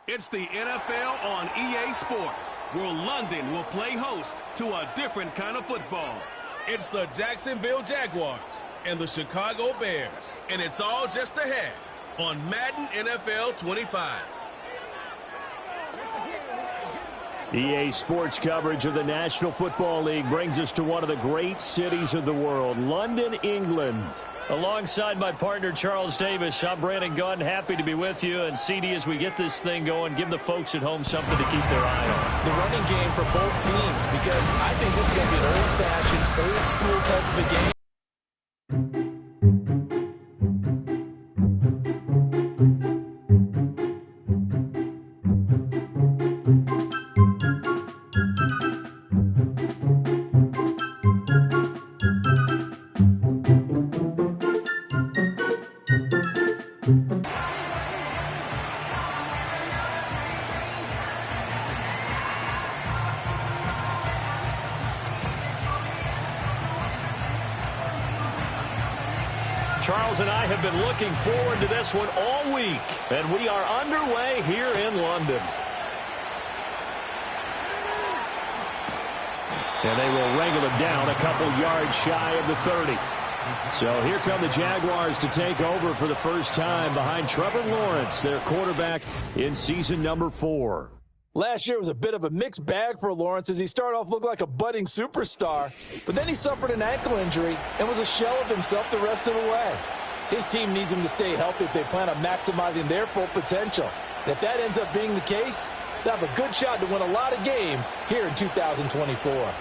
It's the NFL on EA Sports, where London will play host to a different kind of football. It's the Jacksonville Jaguars and the Chicago Bears, and it's all just ahead on Madden NFL 25. EA Sports coverage of the National Football League brings us to one of the great cities of the world, London, England. Alongside my partner, Charles Davis, I'm Brandon Gunn, happy to be with you. And CD, as we get this thing going, give the folks at home something to keep their eye on. The running game for both teams, because I think this is going to be an old-fashioned, old-school type of a game. Charles and I have been looking forward to this one all week, and we are underway here in London. And they will wrangle him down a couple yards shy of the 30. So here come the Jaguars to take over for the first time behind Trevor Lawrence, their quarterback in season number 4. Last year was a bit of a mixed bag for Lawrence as he started off looking like a budding superstar, but then he suffered an ankle injury and was a shell of himself the rest of the way. His team needs him to stay healthy if they plan on maximizing their full potential. And if that ends up being the case, they'll have a good shot to win a lot of games here in 2024.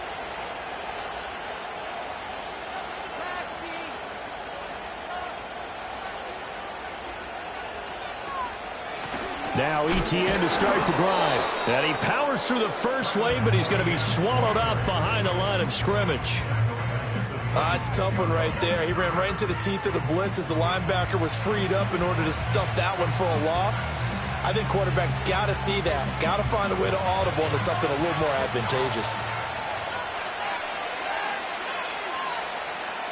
Now ETN to start the drive. And he powers through the first wave, but he's going to be swallowed up behind the line of scrimmage. It's a tough one right there. He ran right into the teeth of the blitz as the linebacker was freed up in order to stuff that one for a loss. I think quarterbacks got to see that. Got to find a way to audible into something a little more advantageous.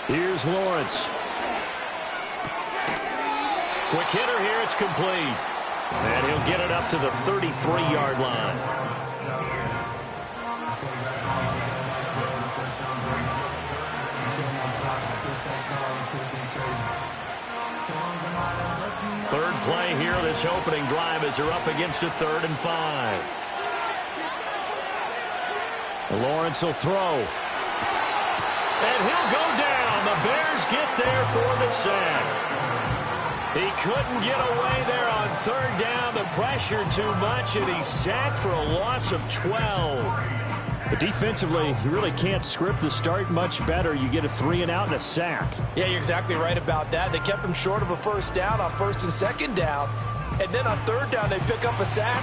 Here's Lawrence. Quick hitter here. It's complete. And he'll get it up to the 33-yard line. Third play here, this opening drive as they're up against a 3rd and 5. Lawrence will throw. And he'll go down. The Bears get there for the sack. He couldn't get away there on 3rd down. The pressure too much, and he's sacked for a loss of 12. But defensively, you really can't script the start much better. You get a 3 and out and a sack. Yeah, you're exactly right about that. They kept him short of a 1st down on 1st and 2nd down. And then on 3rd down, they pick up a sack.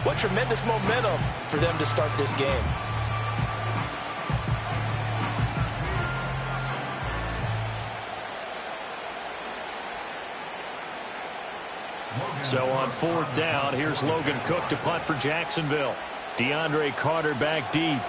What tremendous momentum for them to start this game. So on 4th down, here's Logan Cook to punt for Jacksonville. DeAndre Carter back deep.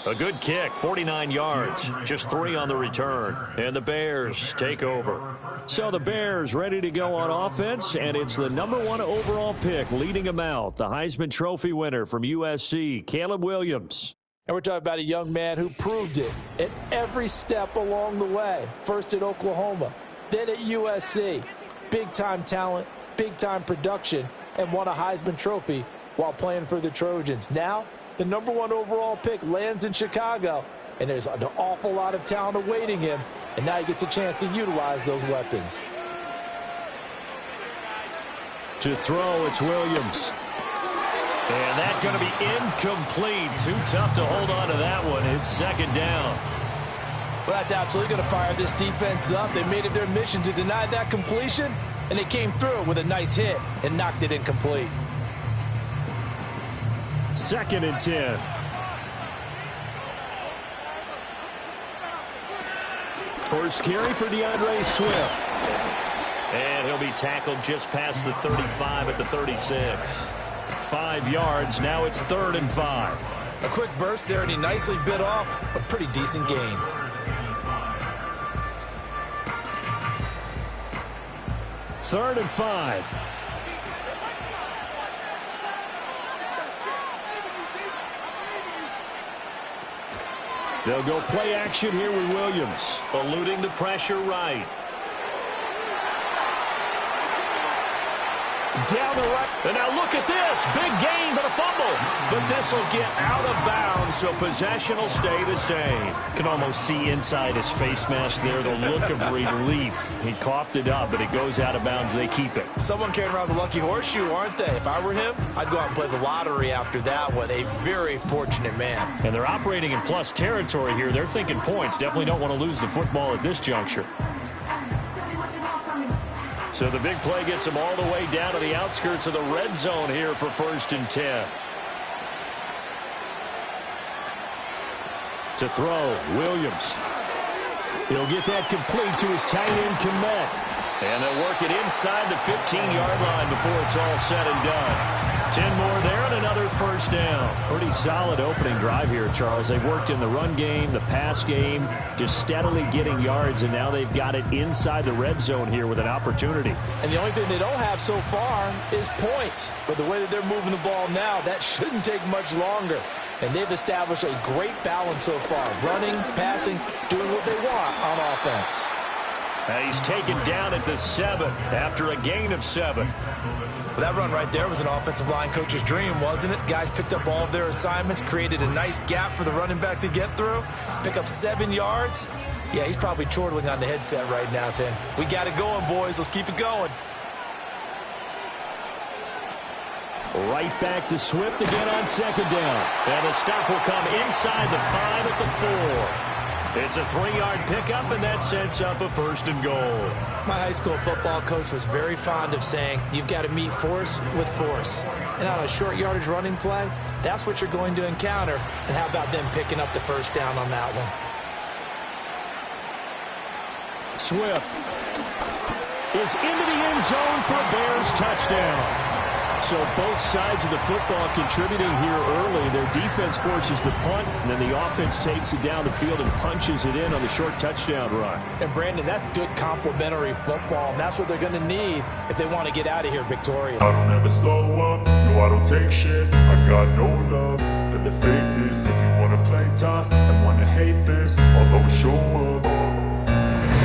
A good kick, 49 yards, just 3 on the return. And the Bears take over. So the Bears ready to go on offense, and it's the number 1 overall pick leading them out, the Heisman Trophy winner from USC, Caleb Williams. And we're talking about a young man who proved it at every step along the way. First at Oklahoma, then at USC. Big-time talent, big-time production, and won a Heisman Trophy while playing for the Trojans. Now, the number 1 overall pick lands in Chicago, and there's an awful lot of talent awaiting him, and now he gets a chance to utilize those weapons. To throw, it's Williams. And that's going to be incomplete. Too tough to hold on to that one. It's 2nd down. Well, that's absolutely going to fire this defense up. They made it their mission to deny that completion, and they came through with a nice hit and knocked it incomplete. 2nd and 10. First carry for DeAndre Swift. And he'll be tackled just past the 35 at the 36. 5 yards. Now it's 3rd and 5. A quick burst there, and he nicely bit off a pretty decent gain. 3rd and 5. They'll go play action here with Williams. Eluding the pressure right. Down the right. And now look at this. Big gain, but a fumble. But this will get out of bounds, so possession will stay the same. Can almost see inside his face mask there the look of relief. He coughed it up, but it goes out of bounds. They keep it. Someone carrying around the lucky horseshoe, aren't they? If I were him, I'd go out and play the lottery after that one. A very fortunate man. And they're operating in plus territory here. They're thinking points. Definitely don't want to lose the football at this juncture. So the big play gets them all the way down to the outskirts of the red zone here for 1st and 10. To throw, Williams. He'll get that complete to his tight end, Komet. And they'll work it inside the 15-yard line before it's all said and done. 10 more there and another 1st down. Pretty solid opening drive here, Charles. They've worked in the run game, the pass game, just steadily getting yards, and now they've got it inside the red zone here with an opportunity. And the only thing they don't have so far is points. But the way that they're moving the ball now, that shouldn't take much longer. And they've established a great balance so far. Running, passing, doing what they want on offense. And he's taken down at the 7 after a gain of 7. Well, that run right there was an offensive line coach's dream, wasn't it? Guys picked up all of their assignments, created a nice gap for the running back to get through, pick up 7 yards. Yeah, he's probably chortling on the headset right now saying, we got it going, boys. Let's keep it going. Right back to Swift again on 2nd down. And the stop will come inside the 5 at the 4. It's a 3-yard pickup, and that sets up a 1st and goal. My high school football coach was very fond of saying, you've got to meet force with force. And on a short yardage running play, that's what you're going to encounter. And how about them picking up the 1st down on that one? Swift is into the end zone for a Bears touchdown. So both sides of the football contributing here early. Their defense forces the punt, and then the offense takes it down the field and punches it in on the short touchdown run. And, Brandon, that's good complementary football, and that's what they're going to need if they want to get out of here victorious. I don't ever slow up, no, I don't take shit. I got no love for the fakeness. If you want to play tough and want to hate this, I'll always show up.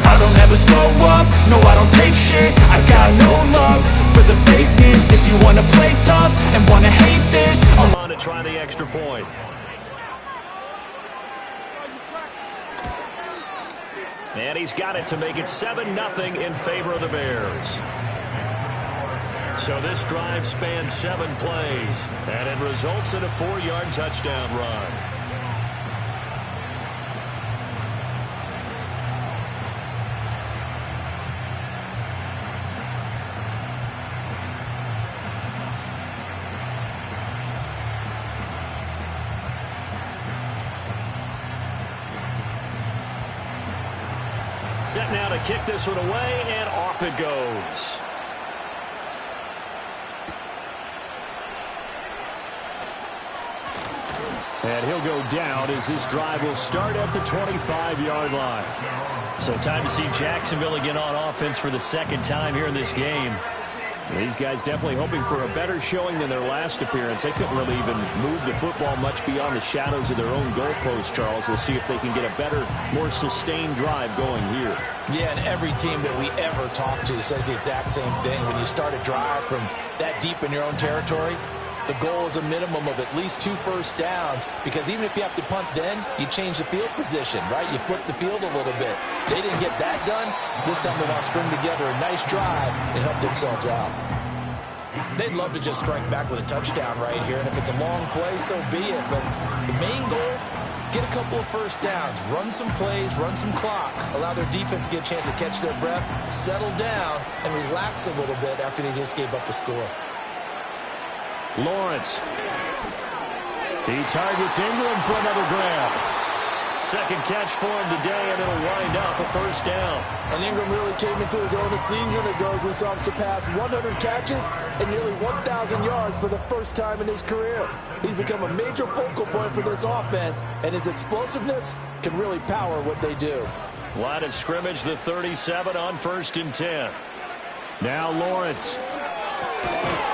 I don't ever slow up, no I don't take shit. I got no love for the fakeness. If you wanna play tough and wanna hate this, I'm on to try the extra point. And he's got it to make it 7-0 in favor of the Bears. So this drive spans 7 plays, and it results in a 4-yard touchdown run. Set now to kick this one away, and off it goes. And he'll go down as this drive will start at the 25-yard line. So time to see Jacksonville again on offense for the 2nd time here in this game. These guys definitely hoping for a better showing than their last appearance. They couldn't really even move the football much beyond the shadows of their own goalpost, Charles. We'll see if they can get a better, more sustained drive going here. Yeah, and every team that we ever talk to says the exact same thing. When you start a drive from that deep in your own territory, the goal is a minimum of at least 2 first downs, because even if you have to punt then, you change the field position, right? You flip the field a little bit. They didn't get that done. This time they want to string together a nice drive and help themselves out. They'd love to just strike back with a touchdown right here, and if it's a long play, so be it. But the main goal, get a couple of first downs, run some plays, run some clock, allow their defense to get a chance to catch their breath, settle down, and relax a little bit after they just gave up a score. Lawrence. He targets Ingram for another grab. 2nd catch for him today, and it'll wind up a 1st down. And Ingram really came into his own this season ago as we saw him surpass 100 catches and nearly 1,000 yards for the first time in his career. He's become a major focal point for this offense, and his explosiveness can really power what they do. Line of scrimmage, the 37 on 1st and 10. Now Lawrence.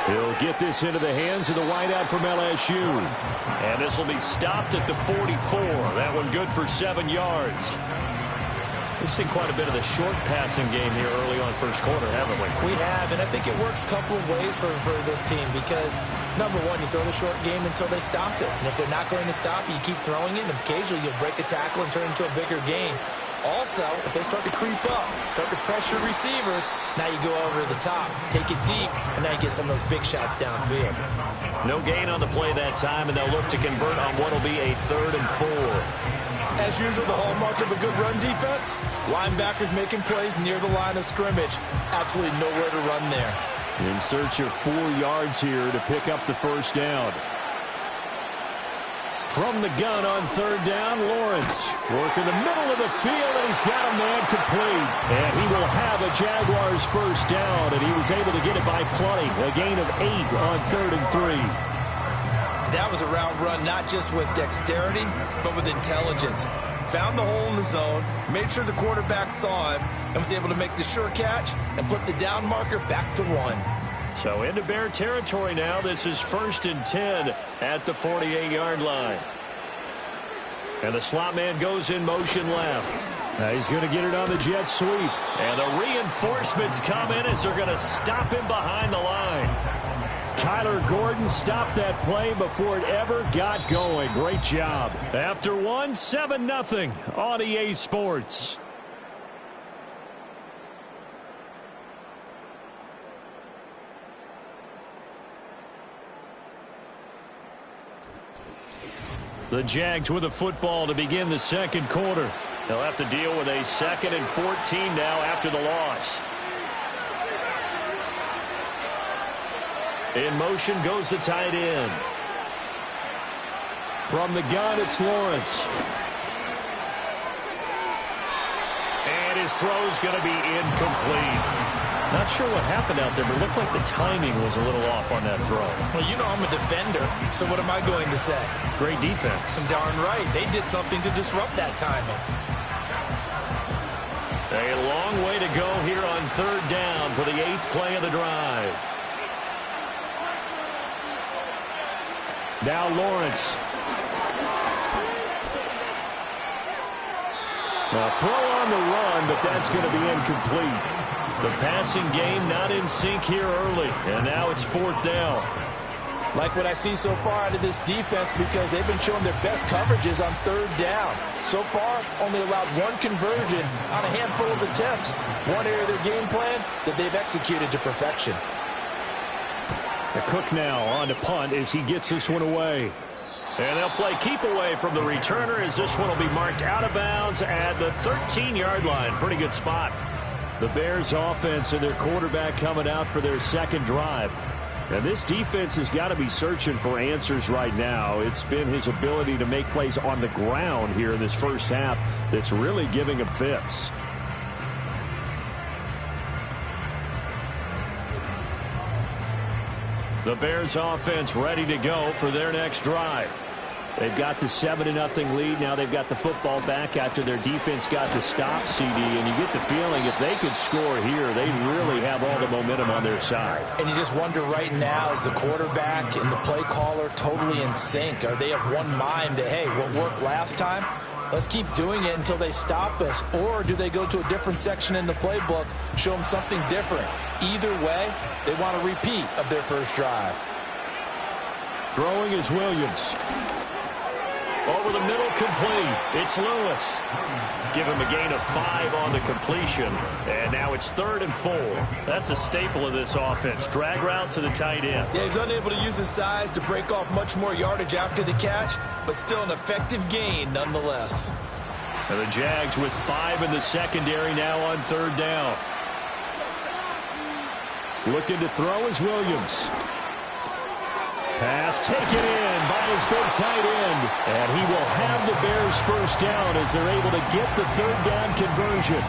He'll get this into the hands of the wideout from LSU. And this will be stopped at the 44. That one good for 7 yards. We've seen quite a bit of the short passing game here early on first quarter, haven't we? We have, and I think it works a couple of ways for this team because, number one, you throw the short game until they stop it. And if they're not going to stop it, you keep throwing it, and occasionally you'll break a tackle and turn it into a bigger game. Also, if they start to creep up, start to pressure receivers, now you go over the top, take it deep, and now you get some of those big shots downfield. No gain on the play that time, and they'll look to convert on what will be a 3rd and 4. As usual, the hallmark of a good run defense, linebackers making plays near the line of scrimmage. Absolutely nowhere to run there. In search of 4 yards here to pick up the first down. From the gun on 3rd down, Lawrence. Working the middle of the field, and he's got a man complete. And he will have a Jaguars first down, and he was able to get it by plenty. A gain of 8 on 3rd and 3. That was a route run not just with dexterity, but with intelligence. Found the hole in the zone, made sure the quarterback saw him, and was able to make the sure catch and flip the down marker back to 1. So into Bear territory now. This is 1st and 10 at the 48-yard line. And the slot man goes in motion left. Now he's going to get it on the jet sweep. And the reinforcements come in as they're going to stop him behind the line. Kyler Gordon stopped that play before it ever got going. Great job. After 1, 7-0 on EA Sports. The Jags with a football to begin the second quarter. They'll have to deal with a 2nd and 14 now after the loss. In motion goes the tight end. From the gun, it's Lawrence. And his throw's going to be incomplete. Not sure what happened out there, but it looked like the timing was a little off on that throw. Well, you know I'm a defender, so what am I going to say? Great defense. Darn right. They did something to disrupt that timing. A long way to go here on 3rd down for the 8th play of the drive. Now Lawrence. A throw on the run, but that's going to be incomplete. The passing game not in sync here early, and now it's 4th down. Like what I see so far out of this defense because they've been showing their best coverages on 3rd down. So far, only allowed 1 conversion on a handful of attempts. One area of their game plan that they've executed to perfection. The Cook now on to punt as he gets this one away. And they'll play keep away from the returner as this one will be marked out of bounds at the 13-yard line. Pretty good spot. The Bears offense and their quarterback coming out for their 2nd drive. And this defense has got to be searching for answers right now. It's been his ability to make plays on the ground here in this first half that's really giving him fits. The Bears offense ready to go for their next drive. They've got the 7-0 lead. Now they've got the football back after their defense got the stop, CD. And you get the feeling if they could score here, they really have all the momentum on their side. And you just wonder right now, is the quarterback and the play caller totally in sync? Are they of one mind that, hey, what worked last time? Let's keep doing it until they stop us. Or do they go to a different section in the playbook, show them something different? Either way, they want a repeat of their first drive. Throwing is Williams. Over the middle, complete. It's Lewis. Give him a gain of 5 on the completion. And now it's 3rd and 4. That's a staple of this offense. Drag route to the tight end. Yeah, he's unable to use his size to break off much more yardage after the catch, but still an effective gain nonetheless. And the Jags with 5 in the secondary now on 3rd down. Looking to throw is Williams. Pass taken in by his big tight end. And he will have the Bears first down as they're able to get the 3rd down conversion.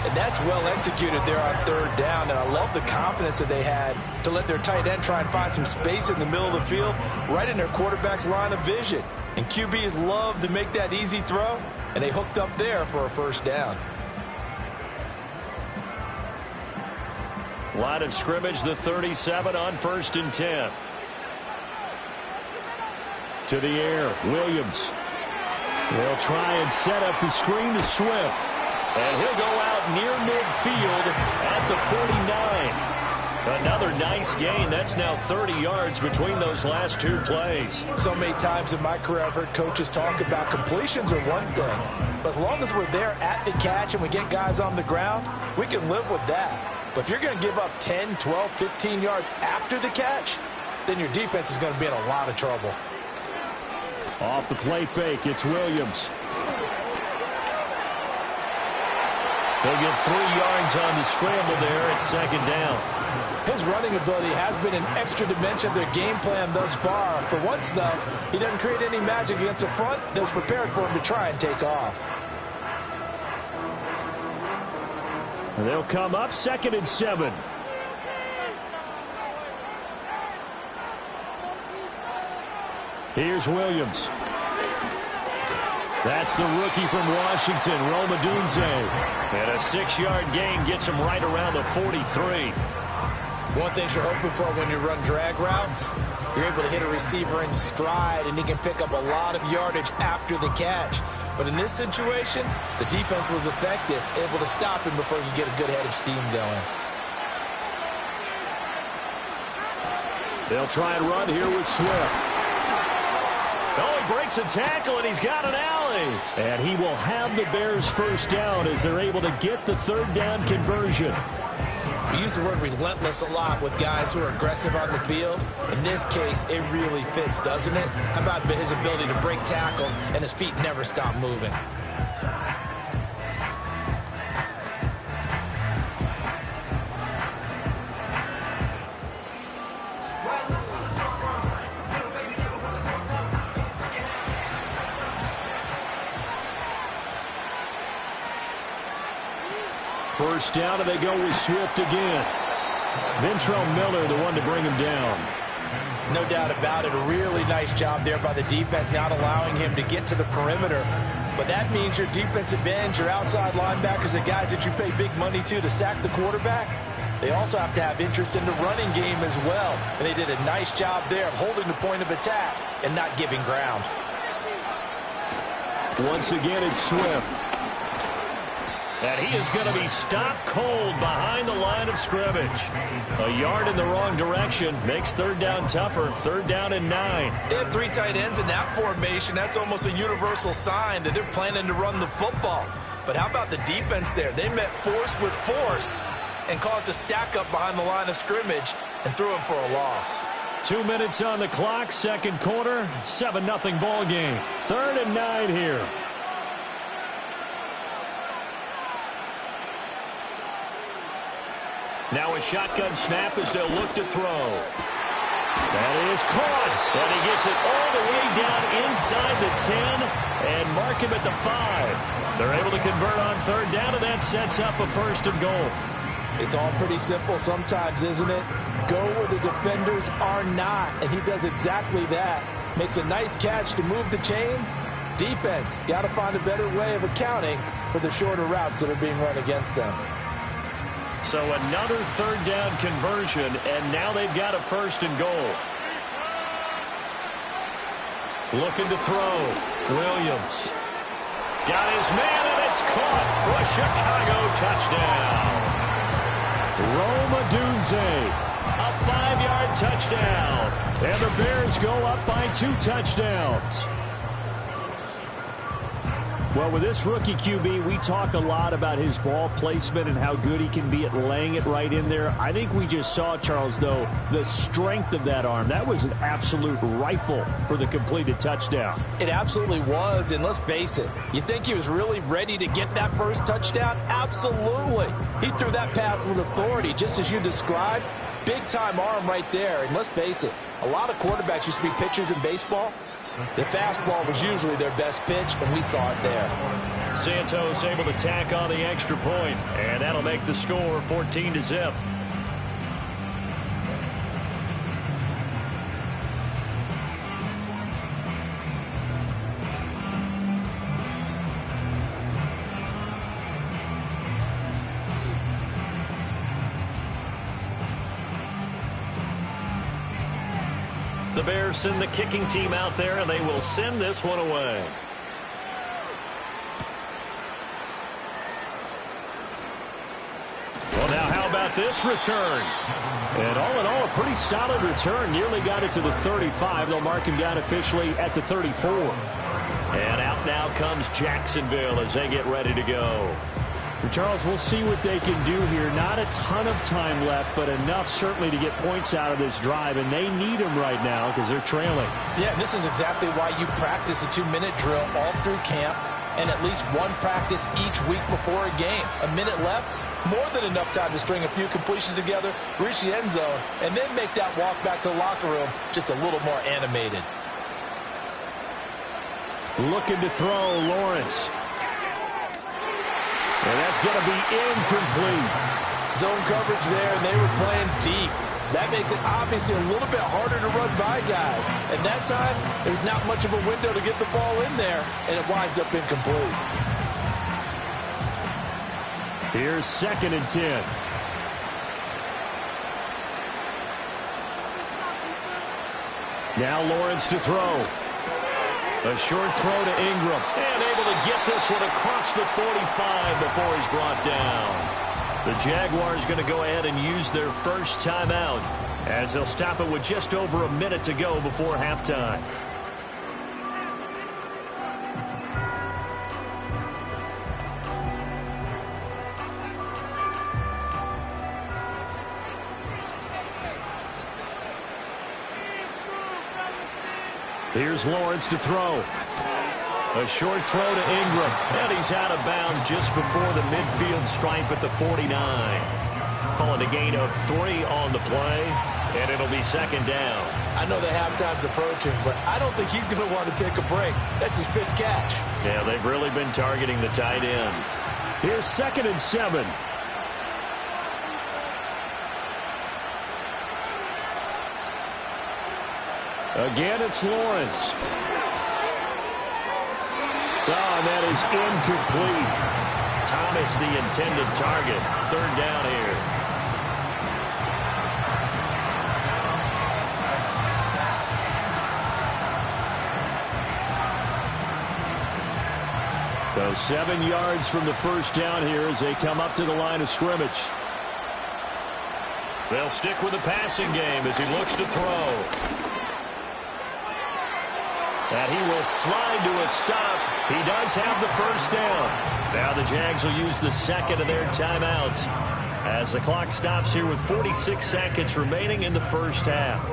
And that's well executed there on 3rd down. And I love the confidence that they had to let their tight end try and find some space in the middle of the field, right in their quarterback's line of vision. And QBs love to make that easy throw, and they hooked up there for a first down. Line of scrimmage, the 37 on 1st and 10. To the air, Williams. They'll try and set up the screen to Swift. And he'll go out near midfield at the 49. Another nice gain. That's now 30 yards between those last two plays. So many times in my career I've heard coaches talk about completions are one thing. But as long as we're there at the catch and we get guys on the ground, we can live with that. But if you're going to give up 10, 12, 15 yards after the catch, then your defense is going to be in a lot of trouble. Off the play fake, it's Williams. They'll get 3 yards on the scramble there at 2nd down. His running ability has been an extra dimension of their game plan thus far. For once, though, he doesn't create any magic against the front that's prepared for him to try and take off. They'll come up 2nd and 7. Here's Williams. That's the rookie from Washington, Rome Odunze. And a 6-yard gain gets him right around the 43. One thing you're hoping for when you run drag routes, you're able to hit a receiver in stride, and he can pick up a lot of yardage after the catch. But in this situation, the defense was effective, able to stop him before he could get a good head of steam going. They'll try and run here with Swift. Oh, he breaks a tackle, and he's got an alley. And he will have the Bears first down as they're able to get the 3rd down conversion. We use the word relentless a lot with guys who are aggressive on the field. In this case, it really fits, doesn't it? How about his ability to break tackles and his feet never stop moving? First down, and they go with Swift again. Ventrell Miller, the one to bring him down. No doubt about it. A really nice job there by the defense, not allowing him to get to the perimeter. But that means your defensive ends, your outside linebackers, the guys that you pay big money to sack the quarterback, they also have to have interest in the running game as well. And they did a nice job there of holding the point of attack and not giving ground. Once again, it's Swift. And he is going to be stopped cold behind the line of scrimmage. A yard in the wrong direction makes 3rd down tougher. 3rd down and 9. They have 3 tight ends in that formation. That's almost a universal sign that they're planning to run the football. But how about the defense there? They met force with force and caused a stack up behind the line of scrimmage and threw him for a loss. 2 minutes on the clock, 2nd quarter, 7-0 ball game. 3rd and 9 here. Now a shotgun snap as they'll look to throw. That is caught. And he gets it all the way down inside the 10 and mark him at the 5. They're able to convert on 3rd down, and that sets up a 1st and goal. It's all pretty simple sometimes, isn't it? Go where the defenders are not, and he does exactly that. Makes a nice catch to move the chains. Defense, got to find a better way of accounting for the shorter routes that are being run against them. So another 3rd down conversion, and now they've got a 1st and goal. Looking to throw. Williams. Got his man, and it's caught for a Chicago touchdown. Rome Odunze, a 5-yard touchdown. And the Bears go up by 2 touchdowns. Well, with this rookie QB, we talk a lot about his ball placement and how good he can be at laying it right in there. I think we just saw, Charles, though, the strength of that arm. That was an absolute rifle for the completed touchdown. It absolutely was, and let's face it, you think he was really ready to get that first touchdown? Absolutely. He threw that pass with authority, just as you described. Big-time arm right there, and let's face it, a lot of quarterbacks used to be pitchers in baseball. The fastball was usually their best pitch, and we saw it there. Santos able to tack on the extra point, and that'll make the score 14-0. The Bears send the kicking team out there, and they will send this one away. Well, now how about this return? And all in all, a pretty solid return. Nearly got it to the 35. They'll mark him down officially at the 34. And out now comes Jacksonville as they get ready to go. Charles, we'll see what they can do here. Not a ton of time left, but enough certainly to get points out of this drive, and they need them right now because they're trailing. Yeah, this is exactly why you practice a 2-minute drill all through camp and at least one practice each week before a game. A minute left, more than enough time to string a few completions together, reach the end zone, and then make that walk back to the locker room just a little more animated. Looking to throw, Lawrence. And that's going to be incomplete. Zone coverage there, and they were playing deep. That makes it obviously a little bit harder to run by guys. And that time, there's not much of a window to get the ball in there, and it winds up incomplete. Here's 2nd and 10. Now Lawrence to throw. A short throw to Ingram. And able to get this one across the 45 before he's brought down. The Jaguars going to go ahead and use their first timeout as they'll stop it with just over a minute to go before halftime. Here's Lawrence to throw. A short throw to Ingram. And he's out of bounds just before the midfield stripe at the 49. Calling a gain of 3 on the play. And it'll be 2nd down. I know the halftime's approaching, but I don't think he's going to want to take a break. That's his 5th catch. Yeah, they've really been targeting the tight end. Here's 2nd and 7. Again, it's Lawrence. Oh, and that is incomplete. Thomas, the intended target. 3rd down here. So 7 yards from the first down here as they come up to the line of scrimmage. They'll stick with the passing game as he looks to throw. And he will slide to a stop. He does have the first down. Now the Jags will use the 2nd of their timeouts as the clock stops here with 46 seconds remaining in the first half.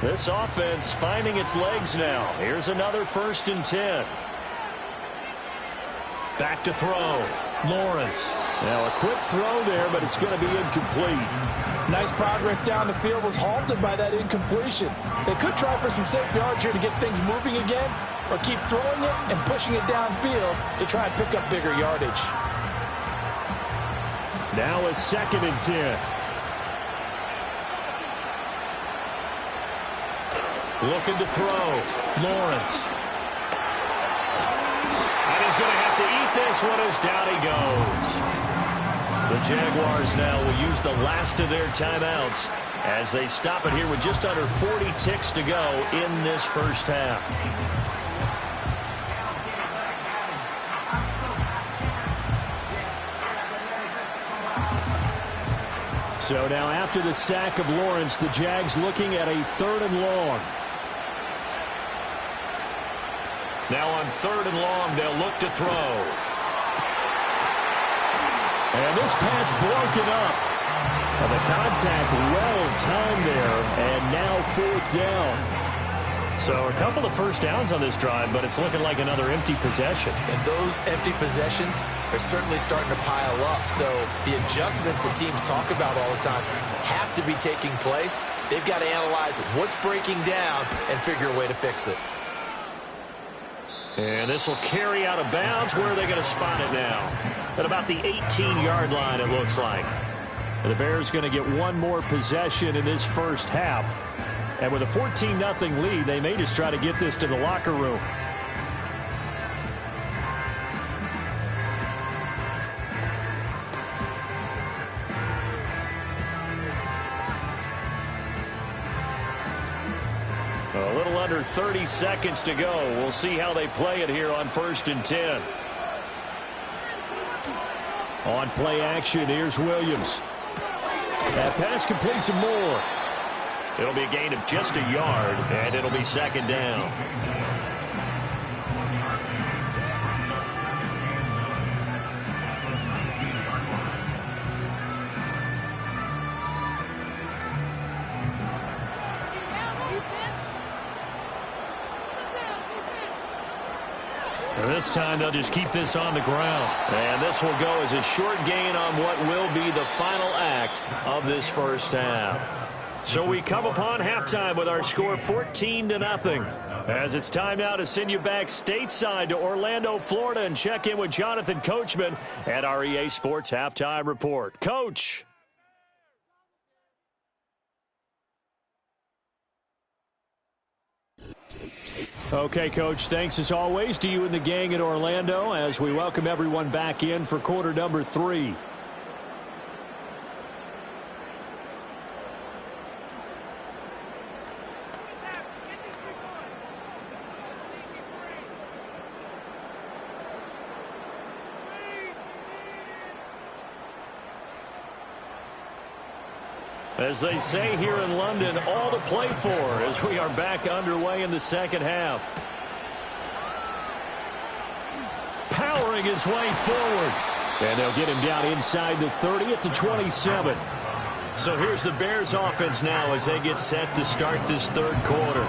This offense finding its legs now. Here's another 1st and 10. Back to throw. Lawrence. Now a quick throw there, but it's going to be incomplete. Nice progress down the field was halted by that incompletion. They could try for some safe yards here to get things moving again, or keep throwing it and pushing it downfield to try and pick up bigger yardage. Now a 2nd and 10. Looking to throw. Lawrence. And he's going to have to eat this one as down he goes. The Jaguars now will use the last of their timeouts as they stop it here with just under 40 ticks to go in this first half. So now after the sack of Lawrence, the Jags looking at a 3rd and long. Now on 3rd and long, they'll look to throw. And this pass broken up. And the contact well timed there, and now 4th down. So a couple of first downs on this drive, but it's looking like another empty possession. And those empty possessions are certainly starting to pile up. So the adjustments that teams talk about all the time have to be taking place. They've got to analyze what's breaking down and figure a way to fix it. And this will carry out of bounds. Where are they going to spot it now? At about the 18-yard line, it looks like. And the Bears going to get one more possession in this first half. And with a 14-0 lead, they may just try to get this to the locker room. A little under 30 seconds to go. We'll see how they play it here on 1st and 10. On play action, here's Williams. That pass complete to Moore. It'll be a gain of just a yard, and it'll be 2nd down. This time they'll just keep this on the ground. And this will go as a short gain on what will be the final act of this first half. So we come upon halftime with our score 14-0. As it's time now to send you back stateside to Orlando, Florida, and check in with Jonathan Coachman at our EA Sports Halftime Report. Coach. Okay, Coach, thanks as always to you and the gang at Orlando as we welcome everyone back in for quarter number 3. As they say here in London, all to play for as we are back underway in the second half. Powering his way forward. And they'll get him down inside the 30 at the 27. So here's the Bears offense now as they get set to start this third quarter.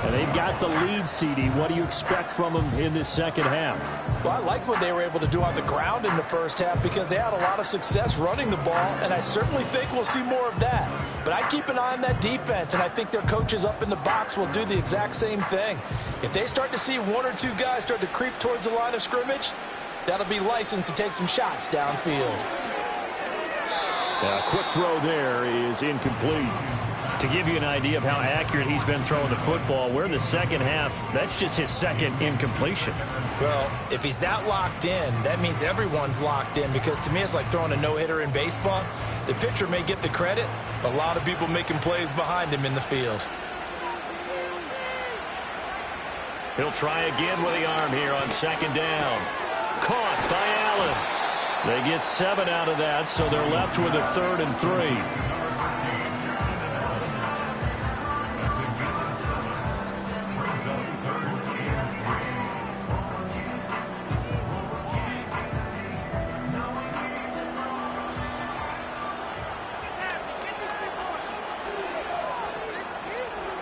And they've got the lead, CD. What do you expect from them in this second half? Well, I like what they were able to do on the ground in the first half because they had a lot of success running the ball, and I certainly think we'll see more of that. But I keep an eye on that defense, and I think their coaches up in the box will do the exact same thing. If they start to see one or two guys start to creep towards the line of scrimmage, that'll be licensed to take some shots downfield. A quick throw there is incomplete. To give you an idea of how accurate he's been throwing the football, we're in the second half. That's just his second incompletion. Well, if he's that locked in, that means everyone's locked in because to me it's like throwing a no-hitter in baseball. The pitcher may get the credit, but a lot of people making plays behind him in the field. He'll try again with the arm here on 2nd down. Caught by Allen. They get 7 out of that, so they're left with a 3rd and 3.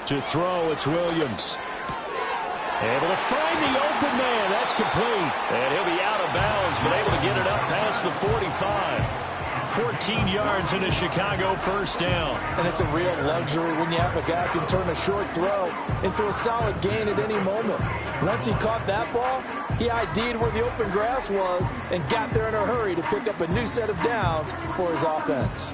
To throw, it's Williams. Able to find the open man. That's complete. And he'll be out of bounds, but able to get it up past the 45. 14 yards in a Chicago first down. And it's a real luxury when you have a guy who can turn a short throw into a solid gain at any moment. Once he caught that ball, he ID'd where the open grass was and got there in a hurry to pick up a new set of downs for his offense.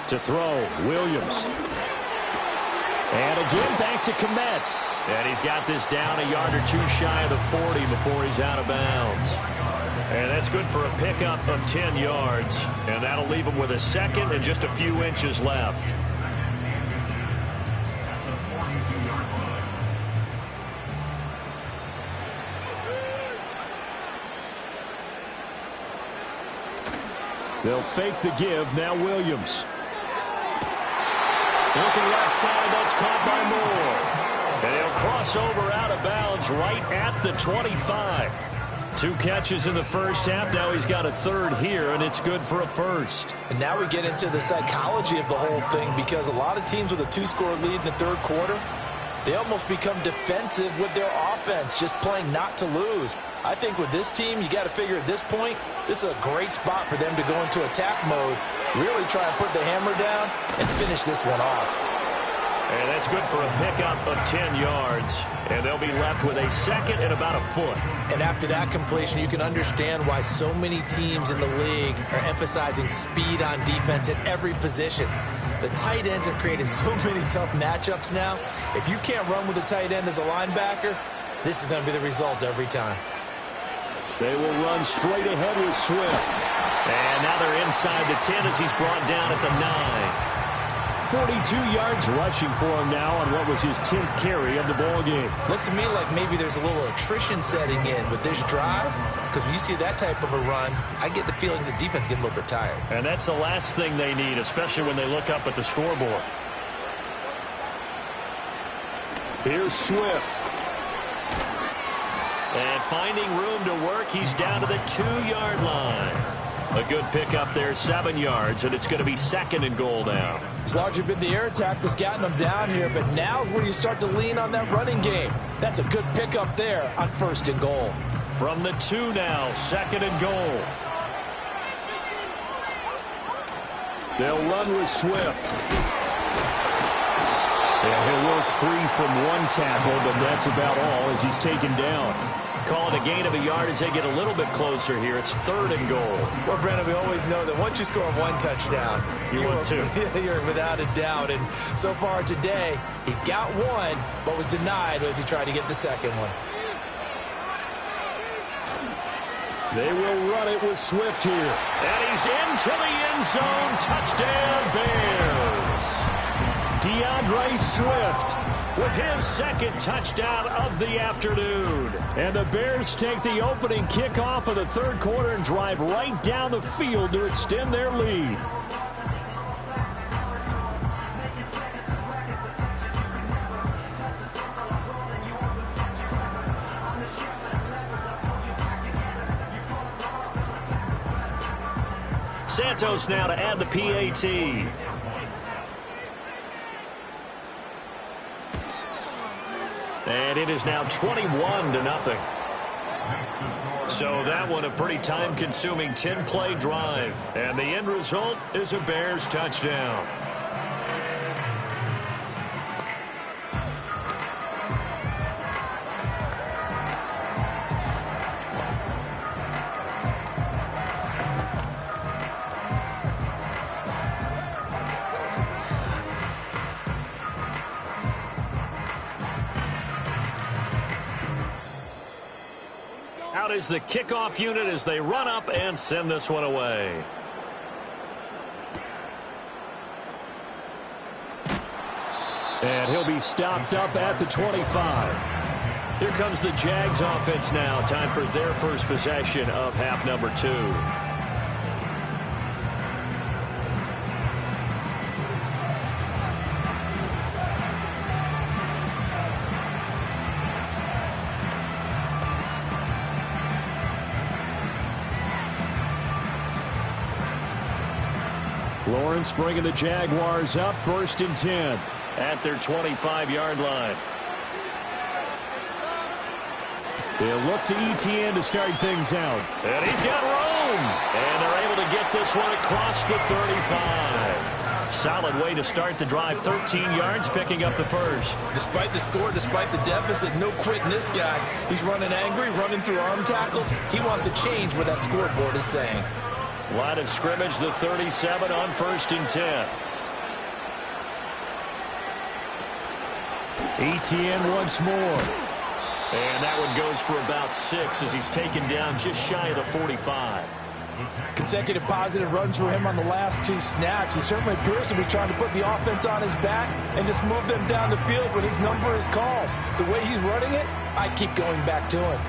To throw, Williams. And again, back to Kmet. And he's got this down a yard or two shy of the 40 before he's out of bounds. And that's good for a pickup of 10 yards. And that'll leave him with a second and just a few inches left. They'll fake the give. Now Williams. Looking left side, that's caught by Moore. And he'll cross over out of bounds right at the 25. 2 catches in the first half. Now he's got a 3rd here, and it's good for a 1st. And now we get into the psychology of the whole thing because a lot of teams with a 2-score lead in the third quarter, they almost become defensive with their offense, just playing not to lose. I think with this team, you got to figure at this point, this is a great spot for them to go into attack mode, really try and put the hammer down and finish this one off. And that's good for a pickup of 10 yards. And they'll be left with a second and about a foot. And after that completion, you can understand why so many teams in the league are emphasizing speed on defense at every position. The tight ends have created so many tough matchups now. If you can't run with a tight end as a linebacker, this is going to be the result every time. They will run straight ahead with Swift. And now they're inside the 10 as he's brought down at the 9. 42 yards rushing for him now on what was his 10th carry of the ballgame. Looks to me like maybe there's a little attrition setting in with this drive, because when you see that type of a run, I get the feeling the defense getting a little bit tired. And that's the last thing they need, especially when they look up at the scoreboard. Here's Swift. And finding room to work, he's down to the 2-yard line. A good pickup there, 7 yards, and it's going to be second and goal now. It's largely been the air attack that's gotten them down here, but now's where you start to lean on that running game. That's a good pickup there on first and goal. From the 2 now, second and goal. They'll run with Swift. And he'll work free from one tackle, but that's about all as he's taken down. Call it a gain of a yard as they get a little bit closer here. It's third and goal. Well, Brandon, we always know that once you score one touchdown, you're without a doubt. And so far today, he's got one, but was denied as he tried to get the second one. They will run it with Swift here. And he's into the end zone. Touchdown, Bears. DeAndre Swift with his second touchdown of the afternoon. And the Bears take the opening kickoff of the third quarter and drive right down the field to extend their lead. Santos now to add the PAT. And it is now 21-0. So that one a pretty time-consuming 10-play drive. And the end result is a Bears touchdown. Out is the kickoff unit as they run up and send this one away. And he'll be stopped up at the 25. Here comes the Jags offense now. Time for their first possession of half number 2. Lawrence bringing the Jaguars up first and 10 at their 25-yard line. They'll look to ETN to start things out. And he's got room. And they're able to get this one across the 35. Solid way to start the drive. 13 yards, picking up the first. Despite the score, despite the deficit, no quitting this guy. He's running angry, running through arm tackles. He wants to change what that scoreboard is saying. Line of scrimmage, the 37 on first and 10. ETN once more. And that one goes for about 6 as he's taken down just shy of the 45. Consecutive positive runs for him on the last 2 snaps. He certainly appears to be trying to put the offense on his back and just move them down the field when his number is called. The way he's running it, I keep going back to him.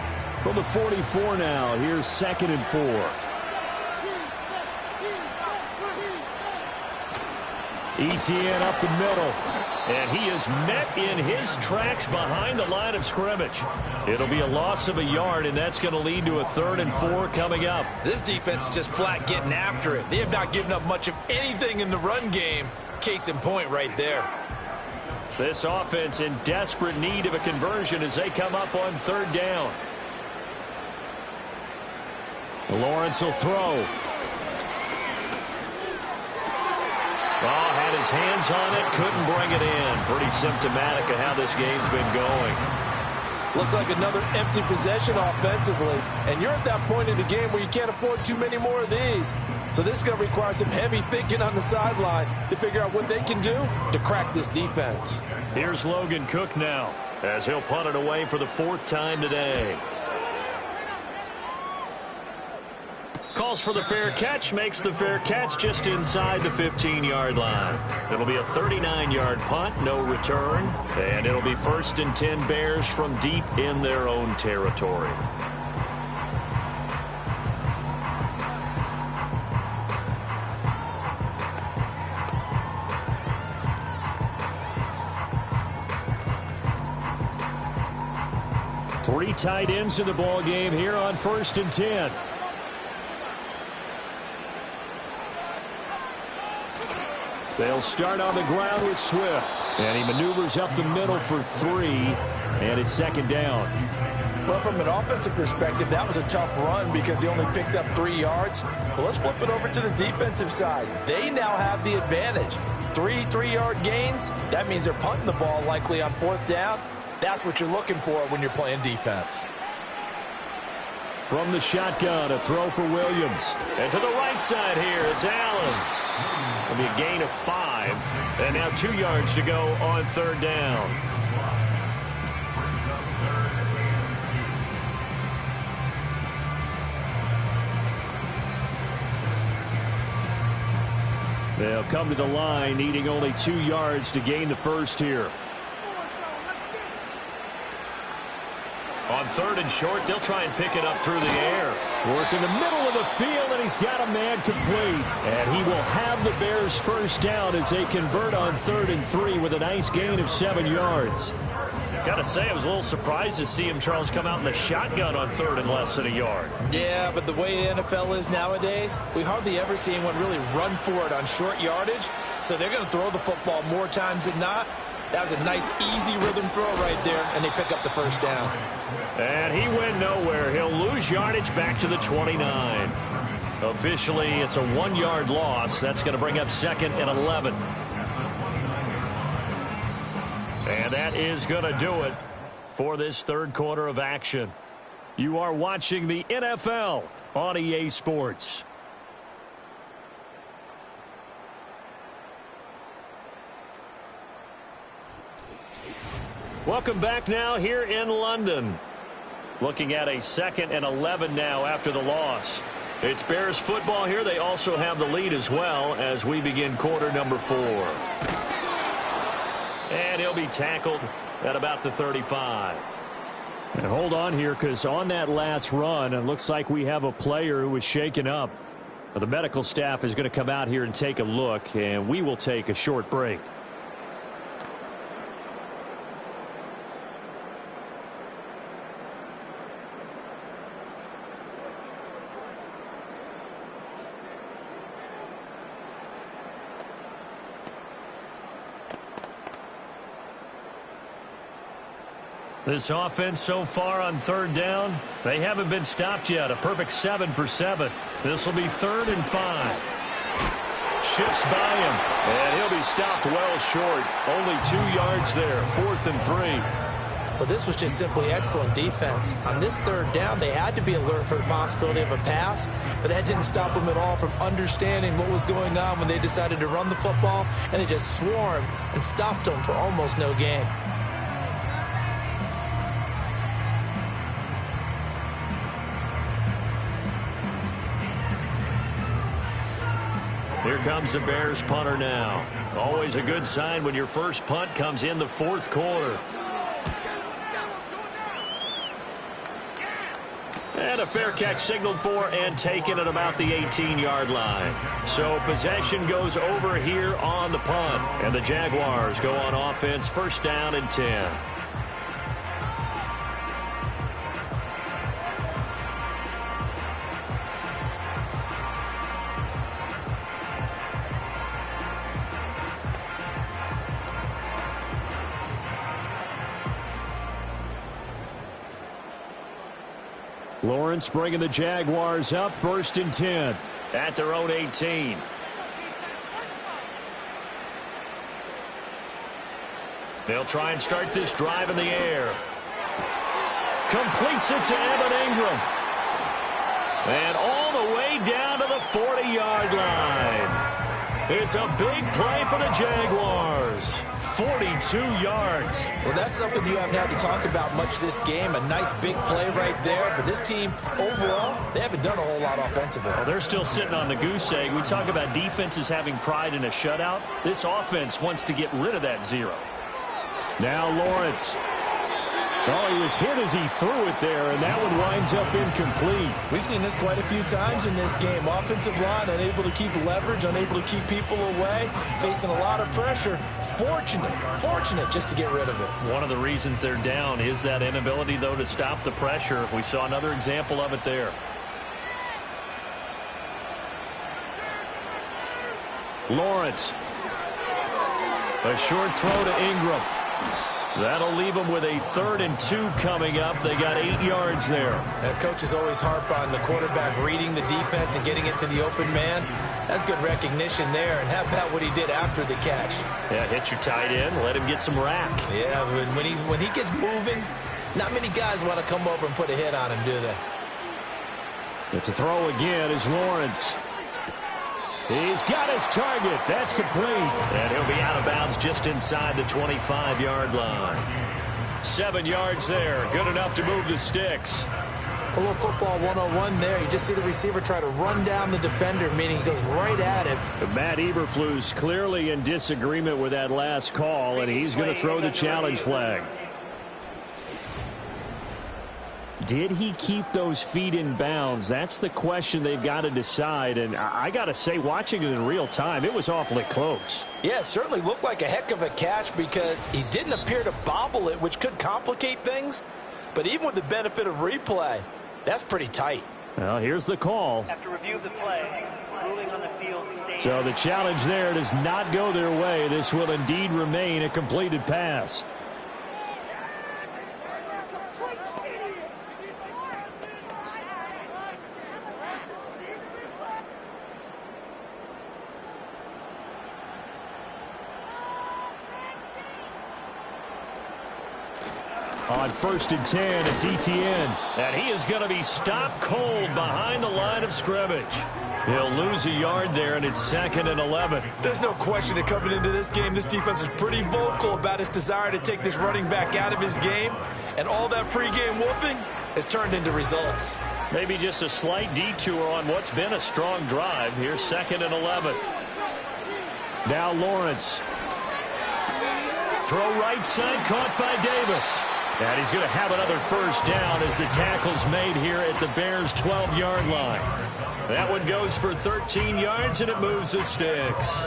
From the 44 now, here's second and 4. ETN up the middle. And he is met in his tracks behind the line of scrimmage. It'll be a loss of a yard, and that's going to lead to a 3rd and 4 coming up. This defense is just flat getting after it. They have not given up much of anything in the run game. Case in point right there. This offense in desperate need of a conversion as they come up on 3rd down. Lawrence will throw. Oh, had his hands on it, couldn't bring it in. Pretty symptomatic of how this game's been going. Looks like another empty possession offensively, and you're at that point in the game where you can't afford too many more of these. So this is going to require some heavy thinking on the sideline to figure out what they can do to crack this defense. Here's Logan Cook now, as he'll punt it away for the 4th time today. Calls for the fair catch, makes the fair catch just inside the 15-yard line. It'll be a 39-yard punt, no return, and it'll be 1st and 10 Bears from deep in their own territory. Three tight ends in the ball game here on 1st and 10. They'll start on the ground with Swift. And he maneuvers up the middle for 3. And it's 2nd down. Well, from an offensive perspective, that was a tough run because he only picked up 3 yards. Well, let's flip it over to the defensive side. They now have the advantage. 3 3-yard gains. That means they're punting the ball likely on 4th down. That's what you're looking for when you're playing defense. From the shotgun, a throw for Williams. And to the right side here, it's Allen. It'll be a gain of 5. And now 2 yards to go on 3rd down. They'll come to the line, needing only 2 yards to gain the 1st here. On 3rd and short, they'll try and pick it up through the air. Work in the middle of the field, and he's got a man complete. And he will have the Bears 1st down as they convert on 3rd and 3 with a nice gain of 7 yards. Got to say, I was a little surprised to see him, Charles, come out in the shotgun on 3rd and less than a yard. Yeah, but the way the NFL is nowadays, we hardly ever see anyone really run for it on short yardage. So they're going to throw the football more times than not. That was a nice, easy rhythm throw right there, and they pick up the 1st down. And he went nowhere. He'll lose yardage back to the 29. Officially, it's a 1-yard loss. That's going to bring up 2nd and 11. And that is going to do it for this 3rd quarter of action. You are watching the NFL on EA Sports. Welcome back now here in London. Looking at a 2nd and 11 now after the loss. It's Bears football here. They also have the lead as well as we begin quarter number 4. And he'll be tackled at about the 35. And hold on here, because on that last run, it looks like we have a player who was shaken up. The medical staff is going to come out here and take a look, and we will take a short break. This offense so far on 3rd down, they haven't been stopped yet. A perfect 7 for 7. This will be 3rd and 5. Shifts by him, and he'll be stopped well short. Only 2 yards there, 4th and 3. Well, this was just simply excellent defense. On this 3rd down, they had to be alert for the possibility of a pass, but that didn't stop them at all from understanding what was going on when they decided to run the football, and they just swarmed and stopped them for almost no gain. Here comes the Bears punter now. Always a good sign when your first punt comes in the 4th quarter. And a fair catch signaled for and taken at about the 18-yard line. So possession goes over here on the punt. And the Jaguars go on offense, 1st down and 10. Lawrence bringing the Jaguars up, 1st and 10 at their own 18. They'll try and start this drive in the air. Completes it to Evan Ingram. And all the way down to the 40-yard line. It's a big play for the Jaguars. 42 yards. Well, that's something you haven't had to talk about much this game. A nice big play right there. But this team, overall, they haven't done a whole lot offensively. Well, they're still sitting on the goose egg. We talk about defenses having pride in a shutout. This offense wants to get rid of that 0. Now Lawrence. Oh, he was hit as he threw it there, and that one winds up incomplete. We've seen this quite a few times in this game. Offensive line unable to keep leverage, unable to keep people away, facing a lot of pressure. Fortunate just to get rid of it. One of the reasons they're down is that inability, though, to stop the pressure. We saw another example of it there. Lawrence. A short throw to Ingram. That'll leave them with a 3rd and 2 coming up. They got 8 yards there. Coaches always harp on the quarterback reading the defense and getting it to the open man. That's good recognition there. And how about what he did after the catch? Yeah, hit your tight end. Let him get some rack. Yeah, when he gets moving, not many guys want to come over and put a hit on him, do they? But to throw again is Lawrence. He's got his target. That's complete. And he'll be out of bounds just inside the 25-yard line. 7 yards there. Good enough to move the sticks. A little football 101 there. You just see the receiver try to run down the defender, meaning he goes right at him. But Matt Eberflus clearly in disagreement with that last call, and he's going to throw the challenge flag. Did he keep those feet in bounds? That's the question they've got to decide. And I got to say, watching it in real time, it was awfully close. Yeah, it certainly looked like a heck of a catch because he didn't appear to bobble it, which could complicate things. But even with the benefit of replay, that's pretty tight. Well, here's the call. After review of the play, ruling on the field stays. So the challenge there does not go their way. This will indeed remain a completed pass. On 1st and 10, it's Etienne. And he is going to be stopped cold behind the line of scrimmage. He'll lose a yard there, and it's 2nd and 11. There's no question that coming into this game, this defense is pretty vocal about its desire to take this running back out of his game. And all that pregame wolfing has turned into results. Maybe just a slight detour on what's been a strong drive. Here's 2nd and 11. Now Lawrence. Throw right side, caught by Davis. And he's going to have another first down as the tackle's made here at the Bears' 12-yard line. That one goes for 13 yards, and it moves the sticks.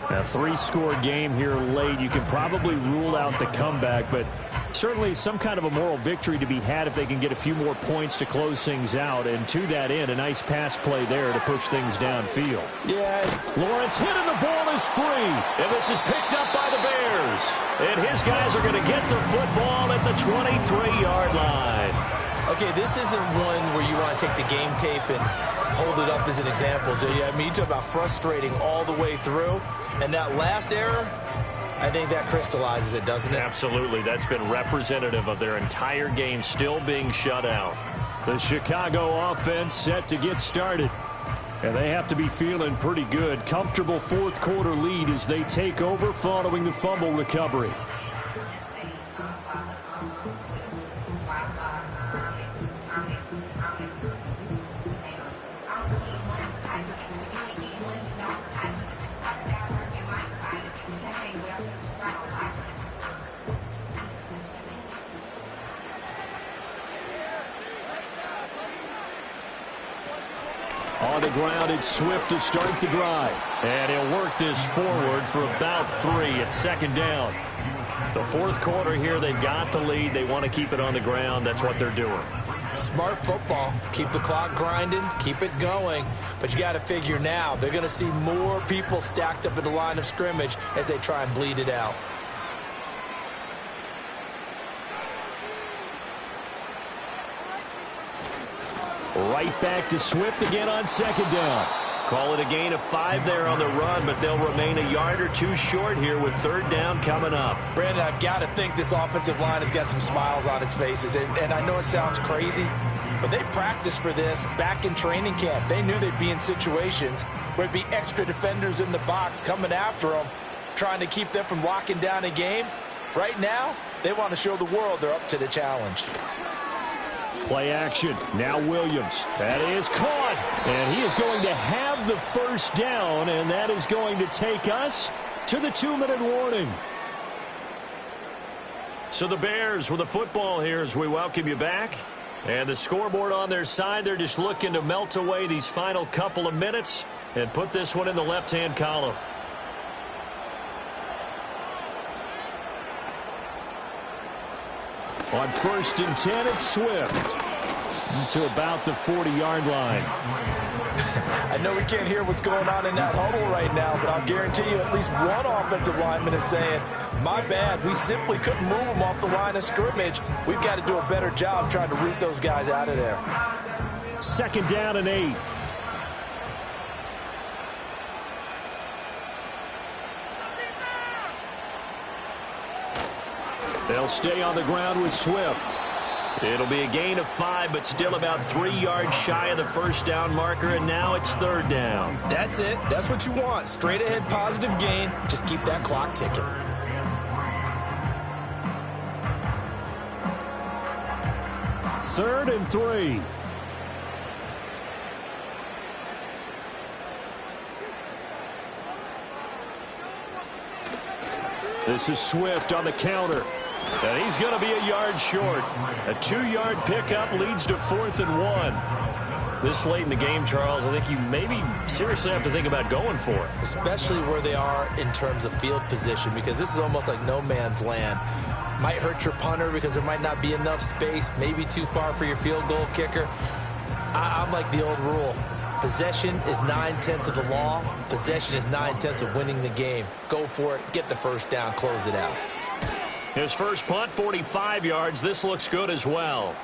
A 3-score game here late. You can probably rule out the comeback, but certainly some kind of a moral victory to be had if they can get a few more points to close things out. And to that end, a nice pass play there to push things downfield. Yeah. Lawrence hit and the ball is free. And this is picked up by the Bears. And his guys are going to get the football at the 23-yard line. Okay, this isn't one where you want to take the game tape and hold it up as an example, do you? I mean, you talk about frustrating all the way through. And that last error, I think that crystallizes it, doesn't it? Absolutely. That's been representative of their entire game still being shut out. The Chicago offense set to get started. And they have to be feeling pretty good. Comfortable 4th quarter lead as they take over following the fumble recovery. On the ground, it's Swift to start the drive. And he'll work this forward for about 3 at 2nd down. The 4th quarter here, they've got the lead. They want to keep it on the ground. That's what they're doing. Smart football. Keep the clock grinding. Keep it going. But you got to figure now, they're going to see more people stacked up at the line of scrimmage as they try and bleed it out. Right back to Swift again on 2nd down. Call it a gain of 5 there on the run, but they'll remain a yard or two short here with third down coming up. Brandon, I've got to think this offensive line has got some smiles on its faces. And I know it sounds crazy, but they practiced for this back in training camp. They knew they'd be in situations where it'd be extra defenders in the box coming after them, trying to keep them from locking down a game. Right now, they want to show the world they're up to the challenge. Play action. Now Williams. That is caught. And he is going to have the first down, and that is going to take us to the 2-minute warning. So the Bears with the football here as we welcome you back. And the scoreboard on their side, they're just looking to melt away these final couple of minutes and put this one in the left-hand column. On 1st and 10, it's Swift to about the 40-yard line. I know we can't hear what's going on in that huddle right now, but I'll guarantee you at least one offensive lineman is saying, my bad, we simply couldn't move them off the line of scrimmage. We've got to do a better job trying to root those guys out of there. 2nd down and 8. They'll stay on the ground with Swift. It'll be a gain of 5, but still about 3 yards shy of the first down marker, and now it's third down. That's it. That's what you want. Straight ahead positive gain. Just keep that clock ticking. Third and 3. This is Swift on the counter. And he's going to be a yard short. A 2-yard pickup leads to 4th and 1. This late in the game, Charles, I think you maybe seriously have to think about going for it. Especially where they are in terms of field position, because this is almost like no man's land. Might hurt your punter because there might not be enough space, maybe too far for your field goal kicker. I'm like the old rule. Possession is 9/10 of the law. Possession is 9/10 of winning the game. Go for it. Get the first down. Close it out. His first punt, 45 yards. This looks good as well.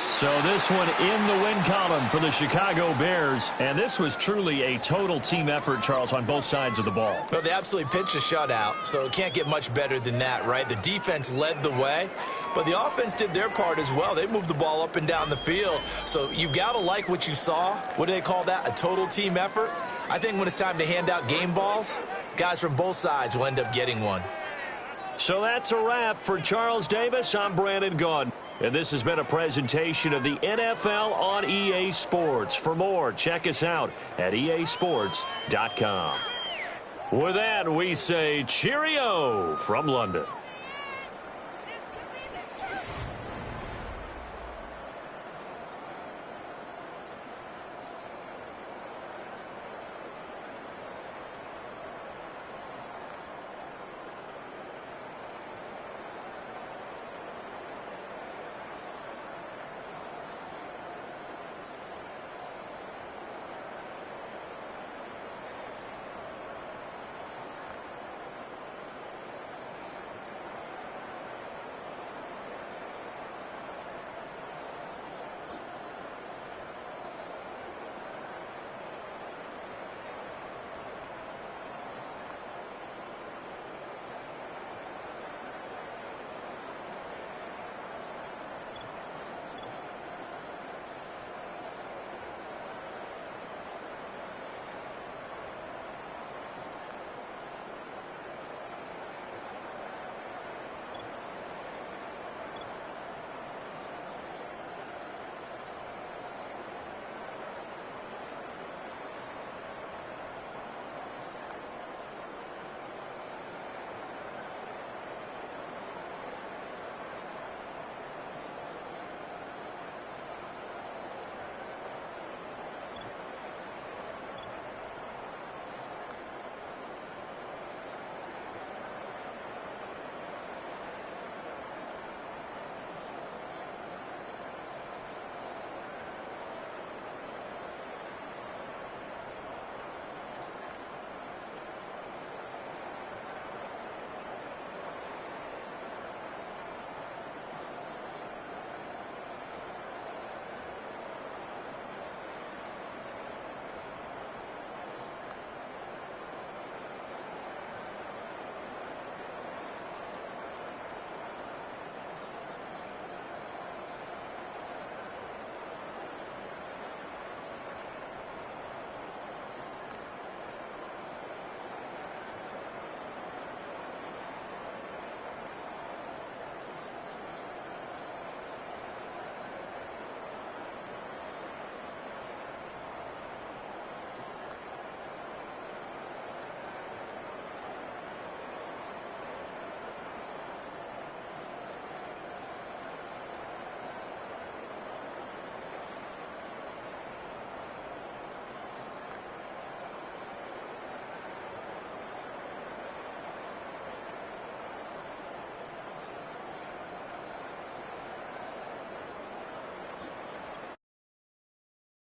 So this one in the win column for the Chicago Bears. And this was truly a total team effort, Charles, on both sides of the ball. Well, they absolutely pitched a shutout, so it can't get much better than that, right? The defense led the way, but the offense did their part as well. They moved the ball up and down the field. So you've got to like what you saw. What do they call that? A total team effort? I think when it's time to hand out game balls, guys from both sides will end up getting one. So that's a wrap for Charles Davis. I'm Brandon Gaudin. And this has been a presentation of the NFL on EA Sports. For more, check us out at easports.com. With that, we say cheerio from London.